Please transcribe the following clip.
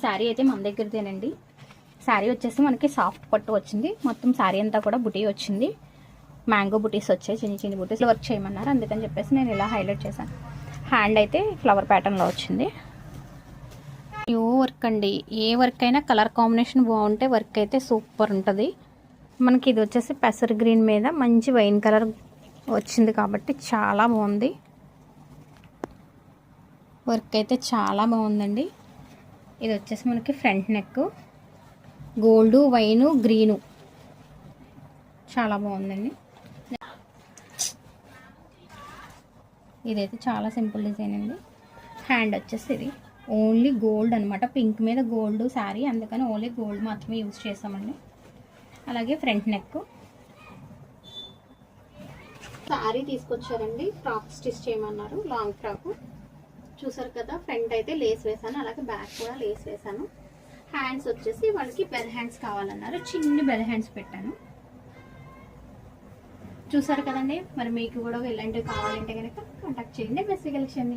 శారీ అయితే మన దగ్గరదేనండి. శారీ వచ్చేసి మనకి సాఫ్ట్ పట్టు వచ్చింది. మొత్తం శారీ అంతా కూడా బుటీ వచ్చింది. మ్యాంగో బుటీస్ వచ్చాయి, చిన్న చిన్న బుటీస్ వర్క్ చేయమన్నారు, అందుకని చెప్పేసి నేను ఇలా హైలైట్ చేశాను. హ్యాండ్ అయితే ఫ్లవర్ ప్యాటర్న్లో వచ్చింది. న్యూ వర్క్ అండి. ఏ వర్క్ అయినా కలర్ కాంబినేషన్ బాగుంటే వర్క్ అయితే సూపర్ ఉంటుంది. మనకి ఇది వచ్చేసి పెసర్ గ్రీన్ మీద మంచి వైన్ కలర్ వచ్చింది కాబట్టి చాలా బాగుంది. వర్క్ అయితే చాలా బాగుందండి. ఇది వచ్చేసి మనకి front neck gold wine green చాలా బాగుందండి. ఇదైతే చాలా సింపుల్ డిజైన్ అండి. హ్యాండ్ వచ్చేసి ఇది ఓన్లీ గోల్డ్ అనమాట, పింక్ మీద గోల్డ్ శారీ, అందుకని ఓన్లీ గోల్డ్ మాత్రమే యూజ్ చేసామండి. అలాగే ఫ్రంట్ నెక్ శారీ తీసుకొచ్చారండి, ఫ్రాక్ స్టిచ్ చేయమన్నారు, లాంగ్ ఫ్రాక్ చూసారు కదా. ఫ్రంట్ అయితే లేస్ వేసాను, అలాగే బ్యాక్ కూడా లేస్ వేసాను. హ్యాండ్స్ వచ్చేసి వాళ్ళకి బెల్ హ్యాండ్స్ కావాలన్నారు, చిన్ని బెల్ హ్యాండ్స్ పెట్టాను. చూసారు కదండి. మరి మీకు కూడా ఇలాంటివి కావాలంటే కనుక కాంటాక్ట్ చేయండి బెస్ట్ కలెక్షన్.